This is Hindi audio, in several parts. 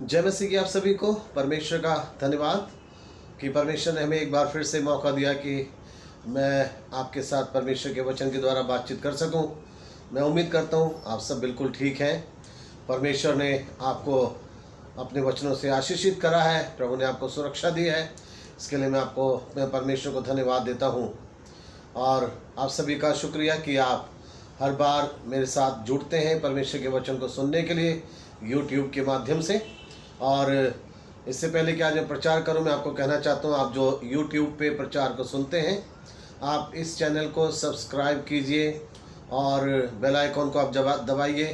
जय मसीह की आप सभी को परमेश्वर का धन्यवाद कि परमेश्वर ने हमें एक बार फिर से मौका दिया कि मैं आपके साथ परमेश्वर के वचन के द्वारा बातचीत कर सकूं। मैं उम्मीद करता हूं आप सब बिल्कुल ठीक हैं। परमेश्वर ने आपको अपने वचनों से आशीषित करा है, प्रभु ने आपको सुरक्षा दी है। इसके लिए मैं परमेश्वर को धन्यवाद देता हूं और आप सभी का शुक्रिया कि आप हर बार मेरे साथ जुड़ते हैं परमेश्वर के वचन को सुनने के लिए यूट्यूब के माध्यम से। और इससे पहले कि आज मैं प्रचार करूं, मैं आपको कहना चाहता हूं, आप जो यूट्यूब पे प्रचार को सुनते हैं, आप इस चैनल को सब्सक्राइब कीजिए और बेल आइकॉन को आप दबाइए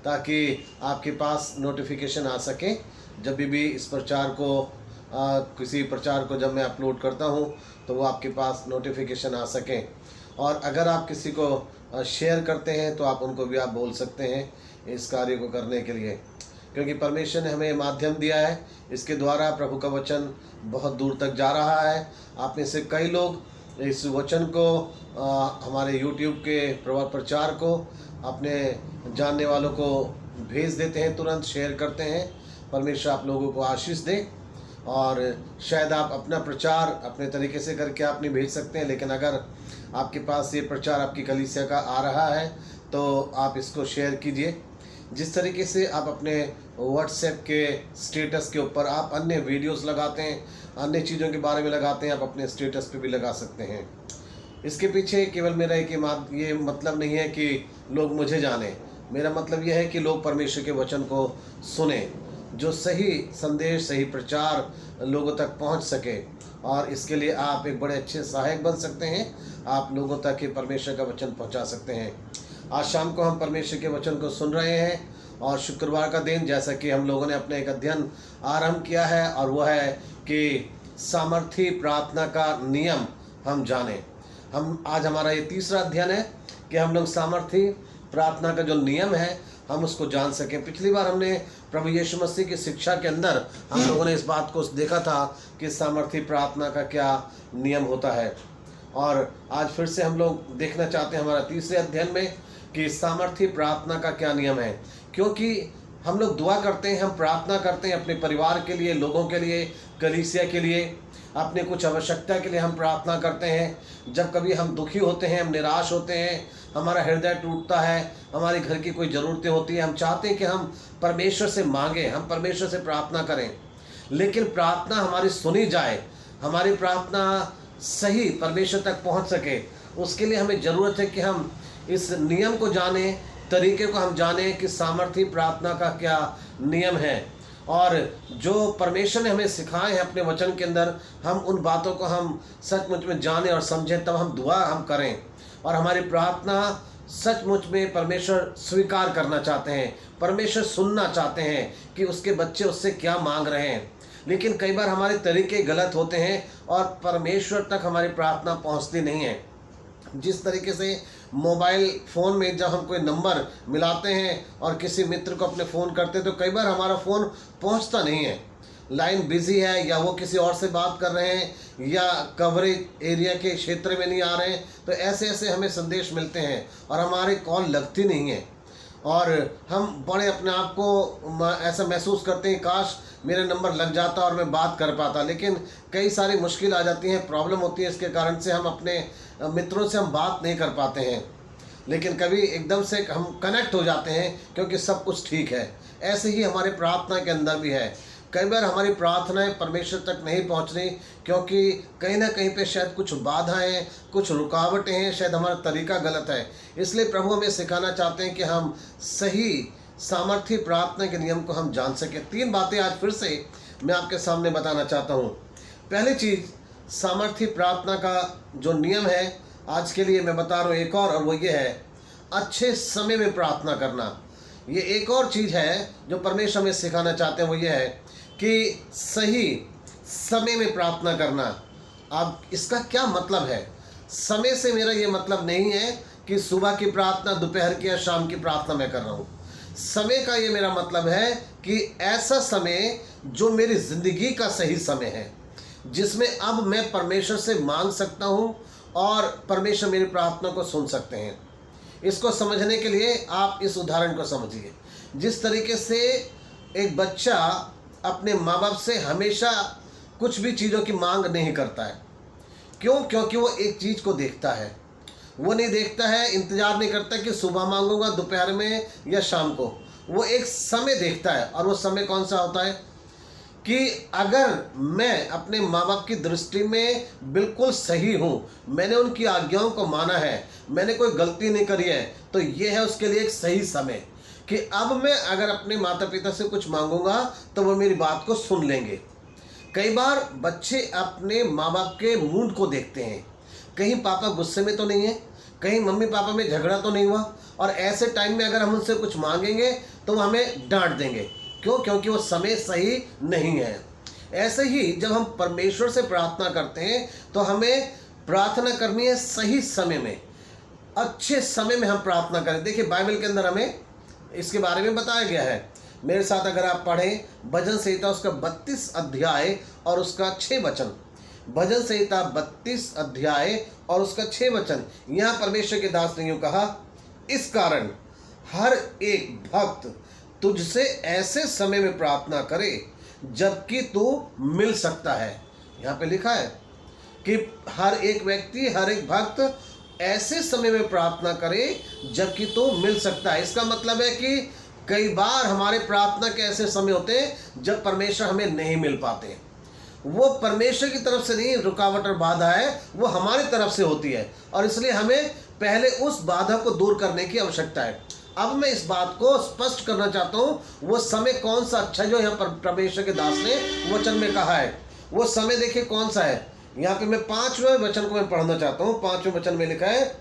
ताकि आपके पास नोटिफिकेशन आ सके जब भी इस प्रचार को किसी प्रचार को जब मैं अपलोड करता हूं तो वो आपके पास नोटिफिकेशन आ सके। और अगर आप किसी को शेयर करते हैं तो आप उनको भी आप बोल सकते हैं इस कार्य को करने के लिए, क्योंकि परमेश्वर ने हमें माध्यम दिया है। इसके द्वारा प्रभु का वचन बहुत दूर तक जा रहा है। आप में से कई लोग इस वचन को हमारे YouTube के प्रचार को अपने जानने वालों को भेज देते हैं, तुरंत शेयर करते हैं। परमेश्वर आप लोगों को आशीष दे। और शायद आप अपना प्रचार अपने तरीके से करके आप नहीं भेज सकते हैं, लेकिन अगर आपके पास ये प्रचार आपकी कलीसिया का आ रहा है तो आप इसको शेयर कीजिए। जिस तरीके से आप अपने व्हाट्सएप के स्टेटस के ऊपर आप अन्य वीडियोस लगाते हैं, अन्य चीज़ों के बारे में लगाते हैं, आप अपने स्टेटस पे भी लगा सकते हैं। इसके पीछे केवल मेरा ये मतलब नहीं है कि लोग मुझे जाने। मेरा मतलब यह है कि लोग परमेश्वर के वचन को सुने, जो सही संदेश, सही प्रचार लोगों तक पहुंच सके। और इसके लिए आप एक बड़े अच्छे सहायक बन सकते हैं। आप लोगों तक ये परमेश्वर का वचन पहुंचा सकते हैं। आज शाम को हम परमेश्वर के वचन को सुन रहे हैं और शुक्रवार का दिन, जैसा कि हम लोगों ने अपना एक अध्ययन आरंभ किया है, और वह है कि सामर्थी प्रार्थना का नियम हम जानें। आज हमारा ये तीसरा अध्ययन है कि हम लोग सामर्थी प्रार्थना का जो नियम है हम उसको जान सकें। पिछली बार हमने प्रभु यीशु मसीह की शिक्षा के अंदर हम लोगों ने इस बात को देखा था कि सामर्थी प्रार्थना का क्या नियम होता है, और आज फिर से हम लोग देखना चाहते हैं हमारा तीसरे अध्ययन में कि सामर्थी प्रार्थना का क्या नियम है। क्योंकि हम लोग दुआ करते हैं, हम प्रार्थना करते हैं अपने परिवार के लिए, लोगों के लिए, कलीसिया के लिए, अपने कुछ आवश्यकता के लिए हम प्रार्थना करते हैं। जब कभी हम दुखी होते हैं, हम निराश होते हैं, हमारा हृदय टूटता है, हमारे घर की कोई ज़रूरतें होती हैं, हम चाहते हैं कि हम परमेश्वर से मांगें, हम परमेश्वर से प्रार्थना करें, लेकिन प्रार्थना हमारी सुनी जाए, हमारी प्रार्थना सही परमेश्वर तक पहुंच सके, उसके लिए हमें ज़रूरत है कि हम इस नियम को जानें, तरीके को हम जानें कि सामर्थी प्रार्थना का क्या नियम है। और जो परमेश्वर ने हमें सिखाए हैं अपने वचन के अंदर, हम उन बातों को हम सचमुच में जानें और समझें, तब हम दुआ हम करें और हमारी प्रार्थना सचमुच में परमेश्वर स्वीकार करना चाहते हैं। परमेश्वर सुनना चाहते हैं कि उसके बच्चे उससे क्या मांग रहे हैं। लेकिन कई बार हमारे तरीके गलत होते हैं और परमेश्वर तक हमारी प्रार्थना पहुंचती नहीं है। जिस तरीके से मोबाइल फ़ोन में जब हम कोई नंबर मिलाते हैं और किसी मित्र को अपने फ़ोन करते हैं तो कई बार हमारा फ़ोन पहुंचता नहीं है, लाइन बिज़ी है, या वो किसी और से बात कर रहे हैं, या कवरेज एरिया के क्षेत्र में नहीं आ रहे हैं। तो ऐसे ऐसे हमें संदेश मिलते हैं और हमारी कॉल लगती नहीं है, और हम बड़े अपने आप को ऐसा महसूस करते हैं काश मेरा नंबर लग जाता और मैं बात कर पाता। लेकिन कई सारी मुश्किल आ जाती हैं, प्रॉब्लम होती है, इसके कारण से हम अपने मित्रों से हम बात नहीं कर पाते हैं। लेकिन कभी एकदम से हम कनेक्ट हो जाते हैं क्योंकि सब कुछ ठीक है। ऐसे ही हमारे प्रार्थना के अंदर भी है। कई बार हमारी प्रार्थनाएं परमेश्वर तक नहीं पहुंच रही क्योंकि कहीं ना कहीं पे शायद कुछ बाधाएं, कुछ रुकावटें हैं, शायद हमारा तरीका गलत है। इसलिए प्रभु हमें सिखाना चाहते हैं कि हम सही सामर्थी प्रार्थना के नियम को हम जान सकें। 3 बातें आज फिर से मैं आपके सामने बताना चाहता हूँ। पहली चीज़, सामर्थी प्रार्थना का जो नियम है आज के लिए मैं बता रहा हूँ एक और वो ये है अच्छे समय में प्रार्थना करना। ये एक और चीज़ है जो परमेश्वर हमें सिखाना चाहते हैं, वो ये है कि सही समय में प्रार्थना करना। अब इसका क्या मतलब है? समय से मेरा ये मतलब नहीं है कि सुबह की प्रार्थना, दोपहर की या शाम की प्रार्थना मैं कर रहा हूँ। समय का ये मेरा मतलब है कि ऐसा समय जो मेरी ज़िंदगी का सही समय है, जिसमें अब मैं परमेश्वर से मांग सकता हूँ और परमेश्वर मेरी प्रार्थना को सुन सकते हैं। इसको समझने के लिए आप इस उदाहरण को समझिए। जिस तरीके से एक बच्चा अपने माँ बाप से हमेशा कुछ भी चीज़ों की मांग नहीं करता है। क्यों? क्योंकि वो एक चीज़ को देखता है। वो नहीं देखता है, इंतज़ार नहीं करता कि सुबह मांगूंगा, दोपहर में या शाम को। वो एक समय देखता है, और वो समय कौन सा होता है कि अगर मैं अपने माँ बाप की दृष्टि में बिल्कुल सही हूँ, मैंने उनकी आज्ञाओं को माना है, मैंने कोई गलती नहीं करी है, तो ये है उसके लिए एक सही समय कि अब मैं अगर अपने माता पिता से कुछ मांगूंगा तो वो मेरी बात को सुन लेंगे। कई बार बच्चे अपने माँ बाप के मूड को देखते हैं, कहीं पापा गुस्से में तो नहीं है, कहीं मम्मी पापा में झगड़ा तो नहीं हुआ, और ऐसे टाइम में अगर हम उनसे कुछ मांगेंगे तो वो हमें डांट देंगे। क्यों? क्योंकि वो समय सही नहीं है। ऐसे ही जब हम परमेश्वर से प्रार्थना करते हैं तो हमें प्रार्थना करनी है सही समय में, अच्छे समय में हम प्रार्थना करें। देखिए बाइबल के अंदर हमें इसके बारे में बताया गया है। मेरे साथ अगर आप पढ़ें भजन संहिता उसका 32 अध्याय और उसका 6 वचन। भजन संहिता 32 अध्याय और उसका 6 वचन। यहाँ परमेश्वर के दास ने यूँ कहा, इस कारण हर एक भक्त तुझसे ऐसे समय में प्रार्थना करे जबकि तू मिल सकता है। यहाँ पे लिखा है कि हर एक व्यक्ति, हर एक भक्त ऐसे समय में प्रार्थना करे जबकि तू मिल सकता है। इसका मतलब है कि कई बार हमारे प्रार्थना के ऐसे समय होते हैं जब परमेश्वर हमें नहीं मिल पाते। वो परमेश्वर की तरफ से नहीं रुकावट और बाधा है, वो हमारी तरफ से होती है, और इसलिए हमें पहले उस बाधा को दूर करने की आवश्यकता है। अब मैं इस बात को स्पष्ट करना चाहता हूँ, वो समय कौन सा अच्छा है जो यहाँ पर परमेश्वर के दास ने वचन में कहा है। वो समय देखिए कौन सा है। यहाँ पे मैं 5वें वचन को मैं पढ़ना चाहता हूँ। 5वें वचन में लिखा है,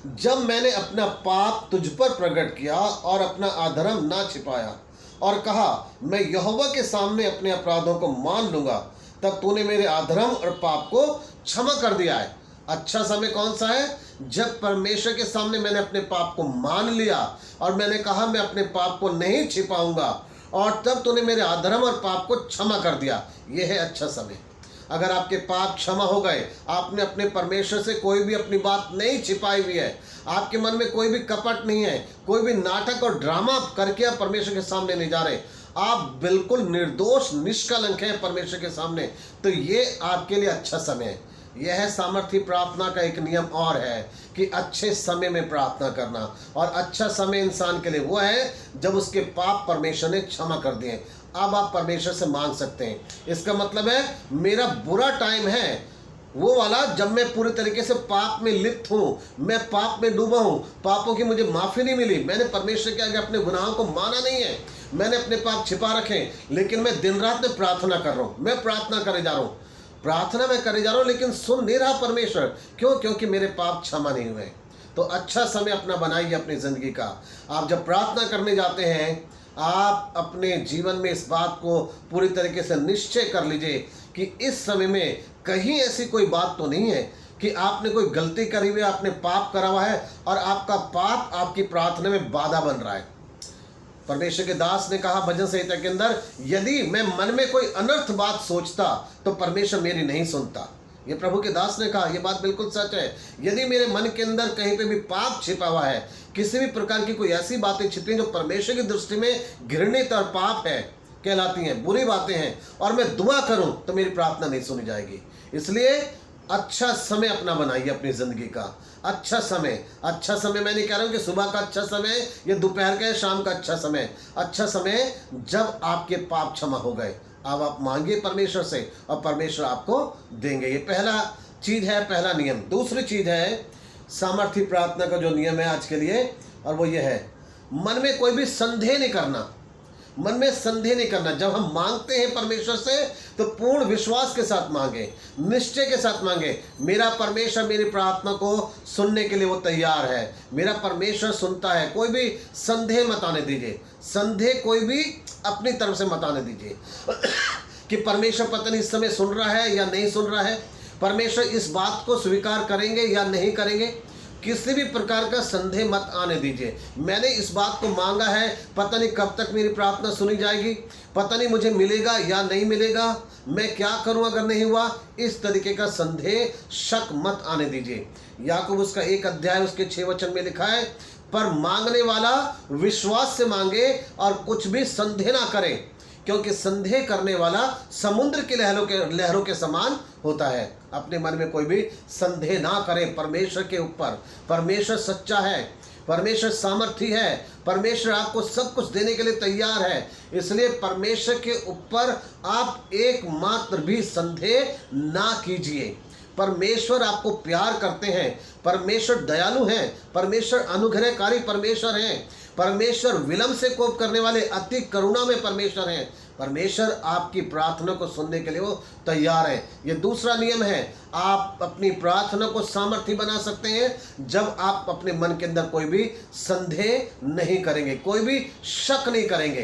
जब मैंने अपना पाप तुझ पर प्रकट किया और अपना अधर्म ना छिपाया और कहा मैं यहोवा के सामने अपने अपराधों को मान लूंगा, तब तूने मेरे अधर्म और पाप को क्षमा कर दिया है। अच्छा समय कौन सा है? जब परमेश्वर के सामने मैंने अपने पाप को मान लिया और मैंने कहा मैं अपने पाप को नहीं छिपाऊंगा, और तब तूने मेरे अधर्म और पाप को क्षमा कर दिया। यह है अच्छा समय। अगर आपके पाप क्षमा हो गए, आपने अपने परमेश्वर से कोई भी अपनी बात नहीं छिपाई हुई है, आपके मन में कोई भी कपट नहीं है, कोई भी नाटक और ड्रामा करके आप परमेश्वर के सामने नहीं जा रहे, आप बिल्कुल निर्दोष निष्कलंक हैं परमेश्वर के सामने, तो ये आपके लिए अच्छा समय है। यह है सामर्थी प्रार्थना का एक नियम और है कि अच्छे समय में प्रार्थना करना। और अच्छा समय इंसान के लिए वो है जब उसके पाप परमेश्वर ने क्षमा कर दिए। अब आप परमेश्वर से मांग सकते हैं। इसका मतलब है मेरा बुरा टाइम है वो वाला जब मैं पूरी तरीके से पाप में लिप्त हूँ, मैं पाप में डूबा हूँ, पापों की मुझे माफ़ी नहीं मिली, मैंने परमेश्वर के आगे अपने गुनाहों को माना नहीं है, मैंने अपने पाप छिपा रखे, लेकिन मैं दिन रात में प्रार्थना कर रहा हूँ, मैं प्रार्थना करे जा रहा हूँ, प्रार्थना मैं करे जा रहा हूँ, लेकिन सुन नहीं रहा परमेश्वर। क्यों? क्योंकि मेरे पाप क्षमा नहीं हुए। तो अच्छा समय अपना बनाइए अपनी ज़िंदगी का। आप जब प्रार्थना करने जाते हैं, आप अपने जीवन में इस बात को पूरी तरीके से निश्चय कर लीजिए कि इस समय में कहीं ऐसी कोई बात तो नहीं है कि आपने कोई गलती करी हुई, आपने पाप करा हुआ है और आपका पाप आपकी प्रार्थना में बाधा बन रहा है। परमेश्वर के दास ने कहा भजन संहिता के अंदर, यदि मैं मन में कोई अनर्थ बात सोचता तो परमेश्वर मेरी नहीं सुनता। ये प्रभु के दास ने कहा, ये बात बिल्कुल सच है। यदि मेरे मन के अंदर कहीं पे भी पाप छिपा हुआ है, किसी भी प्रकार की कोई ऐसी बातें छिपी हैं जो परमेश्वर की दृष्टि में घृणित और पाप है कहलाती हैं, बुरी बातें हैं, और मैं दुआ करूं तो मेरी प्रार्थना नहीं सुनी जाएगी। इसलिए अच्छा समय अपना बनाइए अपनी ज़िंदगी का। अच्छा समय मैं नहीं कह रहा हूँ कि सुबह का अच्छा समय या दोपहर का या शाम का अच्छा समय। अच्छा समय जब आपके पाप क्षमा हो गए। अब आप मांगिए परमेश्वर से और परमेश्वर आपको देंगे। ये पहला चीज़ है, पहला नियम। दूसरी चीज़ है सामर्थी प्रार्थना का जो नियम है आज के लिए, और वो ये है मन में कोई भी संदेह नहीं करना। मन में संदेह नहीं करना। जब हम मांगते हैं परमेश्वर से तो पूर्ण विश्वास के साथ मांगे, निश्चय के साथ मांगे। मेरा परमेश्वर मेरी प्रार्थना को सुनने के लिए वो तैयार है, मेरा परमेश्वर सुनता है। कोई भी संदेह मत आने दीजिए, संदेह कोई भी अपनी तरफ से मत आने दीजिए कि परमेश्वर पता नहीं इस समय सुन रहा है या नहीं सुन रहा है, परमेश्वर इस बात को स्वीकार करेंगे या नहीं करेंगे। किसी भी प्रकार का संदेह मत आने दीजिए। मैंने इस बात को मांगा है, पता नहीं कब तक मेरी प्रार्थना सुनी जाएगी, पता नहीं मुझे मिलेगा या नहीं मिलेगा, मैं क्या करूं अगर नहीं हुआ। इस तरीके का संदेह, शक मत आने दीजिए। याकूब उसका 1 अध्याय उसके 6 वचन में लिखा है, पर मांगने वाला विश्वास से मांगे और कुछ भी संदेह ना करे, क्योंकि संदेह करने वाला समुद्र की लहरों के समान होता है। अपने मन में कोई भी संदेह ना करें परमेश्वर के ऊपर। परमेश्वर सच्चा है, परमेश्वर सामर्थी है, परमेश्वर आपको सब कुछ देने के लिए तैयार है। इसलिए परमेश्वर के ऊपर आप एक मात्र भी संदेह ना कीजिए। परमेश्वर आपको प्यार करते हैं, परमेश्वर दयालु हैं, परमेश्वर अनुग्रहकारी परमेश्वर हैं, परमेश्वर विलंब से कोप करने वाले अति करुणा में परमेश्वर हैं। परमेश्वर आपकी प्रार्थना को सुनने के लिए वो तैयार है। ये दूसरा नियम है, आप अपनी प्रार्थना को सामर्थी बना सकते हैं जब आप अपने मन के अंदर कोई भी संदेह नहीं करेंगे, कोई भी शक नहीं करेंगे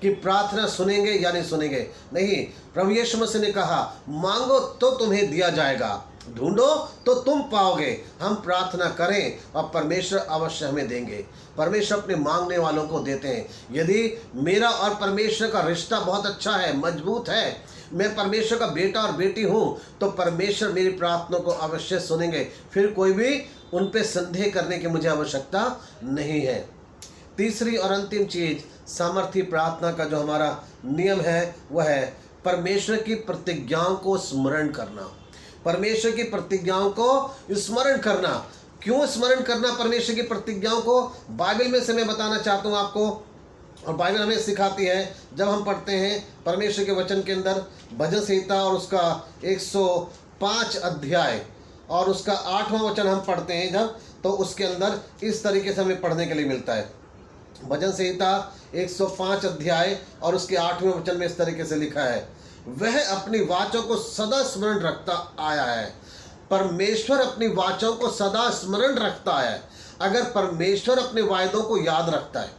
कि प्रार्थना सुनेंगे या नहीं सुनेंगे। नहीं, प्रभु यीशु मसीह ने कहा, मांगो तो तुम्हें दिया जाएगा, ढूंढो तो तुम पाओगे। हम प्रार्थना करें और परमेश्वर अवश्य हमें देंगे। परमेश्वर अपने मांगने वालों को देते हैं। यदि मेरा और परमेश्वर का रिश्ता बहुत अच्छा है, मजबूत है, मैं परमेश्वर का बेटा और बेटी हूँ, तो परमेश्वर मेरी प्रार्थना को अवश्य सुनेंगे। फिर कोई भी उन पे संदेह करने की मुझे आवश्यकता नहीं है। तीसरी और अंतिम चीज, सामर्थी प्रार्थना का जो हमारा नियम है वह है परमेश्वर की प्रतिज्ञाओं को स्मरण करना। परमेश्वर की प्रतिज्ञाओं को स्मरण करना। क्यों स्मरण करना परमेश्वर की प्रतिज्ञाओं को? बाइबल में से मैं बताना चाहता हूँ आपको, और बाइबल हमें सिखाती है। जब हम पढ़ते हैं परमेश्वर के वचन के अंदर भजन संहिता और उसका 105 अध्याय और उसका 8वां वचन हम पढ़ते हैं जब, तो उसके अंदर इस तरीके से हमें पढ़ने के लिए मिलता है। भजन संहिता 105 अध्याय और उसके 8वें वचन में इस तरीके से लिखा है, वह अपनी वाचों को सदा स्मरण रखता आया है। परमेश्वर अपनी वाचों को सदा स्मरण रखता है। अगर परमेश्वर अपने वायदों को याद रखता है,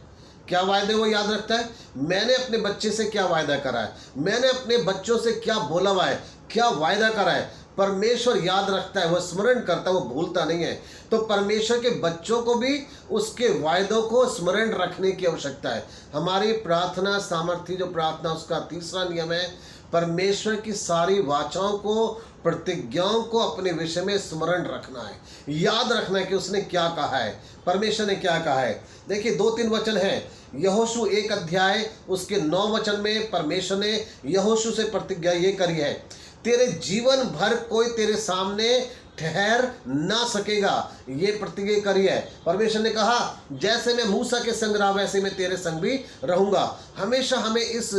क्या वायदे वो याद रखता है? मैंने अपने बच्चे से क्या वायदा करा है, मैंने अपने बच्चों से क्या बोला हुआ है, क्या वायदा करा है, परमेश्वर याद रखता है, वो स्मरण करता है, वो भूलता नहीं है। तो परमेश्वर के बच्चों को भी उसके वायदों को स्मरण रखने की आवश्यकता है। हमारी प्रार्थना सामर्थी जो प्रार्थना, उसका तीसरा नियम है परमेश्वर की सारी वाचाओं को, प्रतिज्ञाओं को अपने विषय में स्मरण रखना है, याद रखना है कि उसने क्या कहा है, परमेश्वर ने क्या कहा है। देखिए 2-3 वचन हैं। यहोशू 1 अध्याय उसके 9 वचन में परमेश्वर ने यहोशू से प्रतिज्ञा ये करी है, तेरे जीवन भर कोई तेरे सामने ठहर ना सकेगा। ये प्रतिज्ञा करी है। परमेश्वर ने कहा, जैसे मैं मूसा के संग रहा वैसे मैं तेरे संग भी रहूंगा। हमेशा हमें इस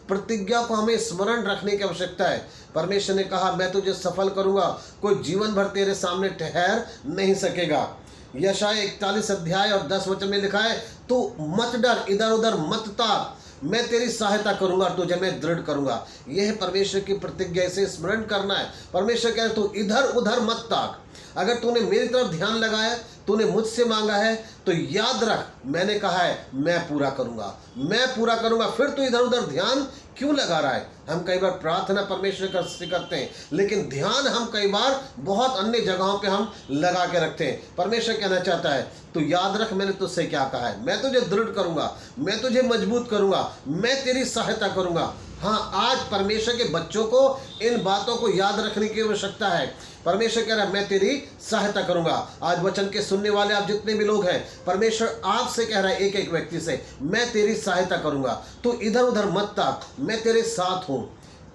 प्रतिज्ञा को हमें स्मरण रखने की आवश्यकता है। परमेश्वर ने कहा, मैं तुझे सफल करूंगा, कोई जीवन भर तेरे सामने ठहर नहीं सकेगा। यशायाह 41 अध्याय और 10 वचन में लिखा है, तू मत डर, इधर उधर मत ताक, मैं तेरी सहायता करूंगा, तुझे मैं दृढ़ करूंगा। यह है परमेश्वर की प्रतिज्ञा, इसे स्मरण करना है। परमेश्वर कह रहे तू इधर उधर मत ताक। अगर तूने मेरी तरफ ध्यान लगाया, तूने मुझसे मांगा है, तो याद रख मैंने कहा है मैं पूरा करूंगा, मैं पूरा करूंगा। फिर तू इधर उधर ध्यान क्यों लगा रहा है? हम कई बार प्रार्थना परमेश्वर से करते हैं, लेकिन ध्यान हम कई बार बहुत अन्य जगहों पे हम लगा के रखते हैं। परमेश्वर कहना चाहता है, तू याद रख मैंने तुझसे क्या कहा है, मैं तुझे दृढ़ करूंगा, मैं तुझे मजबूत करूंगा, मैं तेरी सहायता करूंगा। हाँ, आज परमेश्वर के बच्चों को इन बातों को याद रखने की आवश्यकता है। परमेश्वर कह रहा है मैं तेरी सहायता करूंगा। आज वचन के सुनने वाले आप जितने भी लोग हैं, परमेश्वर आपसे कह रहा है, एक एक व्यक्ति से, मैं तेरी सहायता करूंगा, तू इधर उधर मत ताक, मैं तेरे साथ हूं।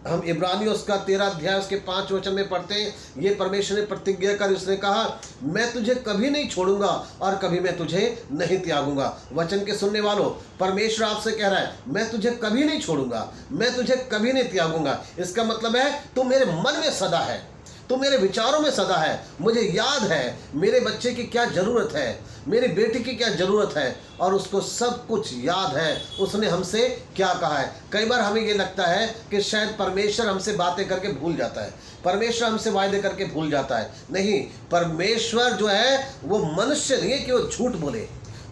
हम इब्रानियों उसका 13 अध्याय उसके 5 वचन में पढ़ते हैं, ये परमेश्वर ने प्रतिज्ञा कर, उसने कहा मैं तुझे कभी नहीं छोड़ूंगा और कभी मैं तुझे नहीं त्यागूंगा। वचन के सुनने वालों, परमेश्वर आपसे कह रहा है मैं तुझे कभी नहीं छोड़ूंगा, मैं तुझे कभी नहीं त्यागूंगा। इसका मतलब है तू मेरे मन में सदा है, तू मेरे विचारों में सदा है। मुझे याद है मेरे बच्चे की क्या ज़रूरत है, मेरी बेटी की क्या ज़रूरत है, और उसको सब कुछ याद है उसने हमसे क्या कहा है। कई बार हमें ये लगता है कि शायद परमेश्वर हमसे बातें करके भूल जाता है, परमेश्वर हमसे वायदे करके भूल जाता है। नहीं, परमेश्वर जो है वो मनुष्य नहीं है कि वो झूठ बोले।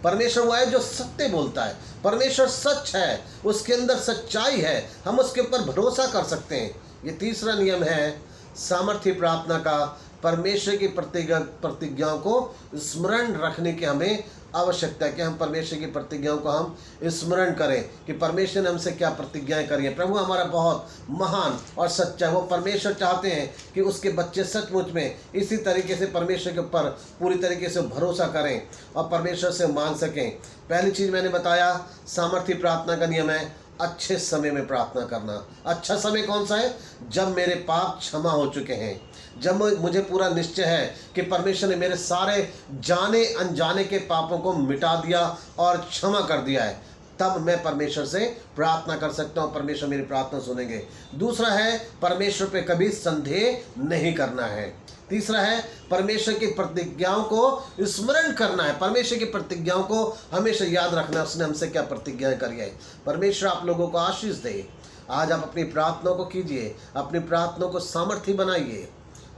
परमेश्वर वो है जो सत्य बोलता है। परमेश्वर सच है, उसके अंदर सच्चाई है, हम उसके ऊपर भरोसा कर सकते हैं। ये तीसरा नियम है सामर्थ्य प्रार्थना का, परमेश्वर की प्रतिज्ञाओं को स्मरण रखने की हमें आवश्यकता है कि हम परमेश्वर की प्रतिज्ञाओं को हम स्मरण करें कि परमेश्वर ने हमसे क्या प्रतिज्ञाएं करी हैं। प्रभु हमारा बहुत महान और सच्चा है। वो परमेश्वर चाहते हैं कि उसके बच्चे सचमुच में इसी तरीके से परमेश्वर के ऊपर पूरी तरीके से भरोसा करें और परमेश्वर से मांग सकें। पहली चीज़ मैंने बताया सामर्थ्य प्रार्थना का नियम है अच्छे समय में प्रार्थना करना। अच्छा समय कौन सा है? जब मेरे पाप क्षमा हो चुके हैं, जब मुझे पूरा निश्चय है कि परमेश्वर ने मेरे सारे जाने अनजाने के पापों को मिटा दिया और क्षमा कर दिया है, तब मैं परमेश्वर से प्रार्थना कर सकता हूँ, परमेश्वर मेरी प्रार्थना सुनेंगे। दूसरा है परमेश्वर पे कभी संदेह नहीं करना है। तीसरा है परमेश्वर की प्रतिज्ञाओं को स्मरण करना है। परमेश्वर की प्रतिज्ञाओं को हमेशा याद रखना, उसने हमसे क्या प्रतिज्ञाएं करी है। परमेश्वर आप लोगों को आशीष दे। आज आप अपनी प्रार्थनाओं को कीजिए, अपनी प्रार्थनाओं को सामर्थ्य बनाइए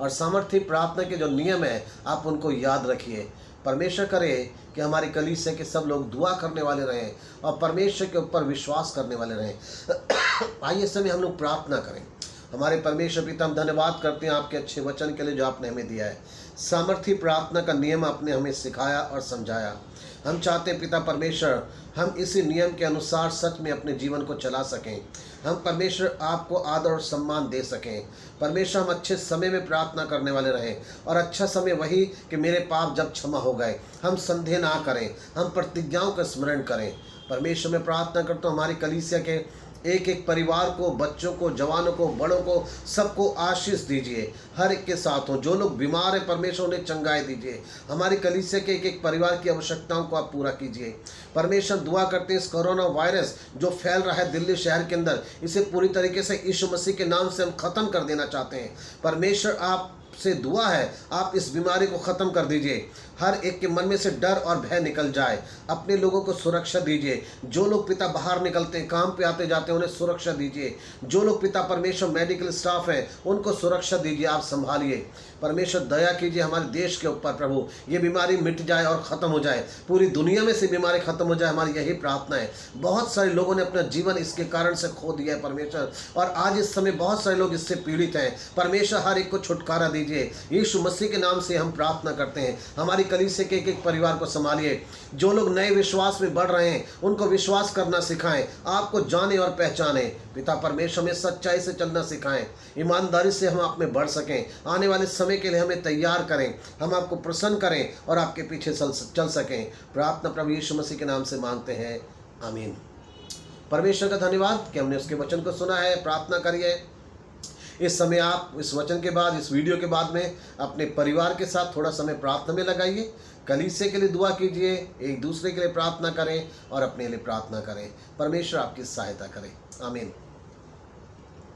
और सामर्थ्य प्रार्थना के जो नियम है आप उनको याद रखिए। परमेश्वर करे कि हमारी कलीसिया के सब लोग दुआ करने वाले रहें और परमेश्वर के ऊपर विश्वास करने वाले रहें। आइए समय हम लोग प्रार्थना करें। हमारे परमेश्वर पिता, हम धन्यवाद करते हैं आपके अच्छे वचन के लिए जो आपने हमें दिया है। सामर्थ्य प्रार्थना का नियम आपने हमें सिखाया और समझाया। हम चाहते हैं पिता परमेश्वर हम इसी नियम के अनुसार सच में अपने जीवन को चला सकें। हम परमेश्वर आपको आदर और सम्मान दे सकें। परमेश्वर हम अच्छे समय में प्रार्थना करने वाले रहें और अच्छा समय वही कि मेरे पाप जब क्षमा हो गए। हम संदेह ना करें, हम प्रतिज्ञाओं का स्मरण करें। परमेश्वर में प्रार्थना करता हूँ हमारी कलीसिया के एक एक परिवार को, बच्चों को, जवानों को, बड़ों को, सबको आशीष दीजिए। हर एक के साथ हो। जो लोग बीमार हैं परमेश्वर उन्हें चंगाई दीजिए। हमारी कलीसिया के एक एक परिवार की आवश्यकताओं को आप पूरा कीजिए। परमेश्वर दुआ करते हैं इस कोरोना वायरस जो फैल रहा है दिल्ली शहर के अंदर, इसे पूरी तरीके से यीशु मसीह के नाम से हम ख़त्म कर देना चाहते हैं। परमेश्वर आप से दुआ है आप इस बीमारी को ख़त्म कर दीजिए। हर एक के मन में से डर और भय निकल जाए। अपने लोगों को सुरक्षा दीजिए। जो लोग पिता बाहर निकलते हैं, काम पे आते जाते हैं, उन्हें सुरक्षा दीजिए। जो लोग पिता परमेश्वर मेडिकल स्टाफ है उनको सुरक्षा दीजिए, आप संभालिए। परमेश्वर दया कीजिए हमारे देश के ऊपर प्रभु, ये बीमारी मिट जाए और ख़त्म हो जाए। पूरी दुनिया में से बीमारी ख़त्म हो जाए, हमारी यही प्रार्थना है। बहुत सारे लोगों ने अपना जीवन इसके कारण से खो दिया है परमेश्वर, और आज इस समय बहुत सारे लोग इससे पीड़ित हैं। परमेश्वर हर एक को छुटकारा दीजिए। यीशु मसीह के नाम से हम प्रार्थना करते हैं। हमारी कलीसिया के एक एक परिवार को संभालिए। जो लोग नए विश्वास में बढ़ रहे हैं उनको विश्वास करना सिखाएं, आपको जाने और पहचाने। पिता परमेश्वर में सच्चाई से चलना सिखाएं, ईमानदारी से हम आप में बढ़ सकें। आने वाले समय के लिए हमें तैयार करें, हम आपको प्रसन्न करें और आपके पीछे चल सकें। प्रार्थना प्रभु यीशु मसीह के नाम से मांगते हैं, आमीन। परमेश्वर का धन्यवाद कि हमने उसके वचन को सुना है। प्रार्थना करिए। इस समय आप इस वचन के बाद, इस वीडियो के बाद में अपने परिवार के साथ थोड़ा समय प्रार्थना में लगाइए। कलीसिया के लिए दुआ कीजिए, एक दूसरे के लिए प्रार्थना करें और अपने लिए प्रार्थना करें। परमेश्वर आपकी सहायता करें, आमीन।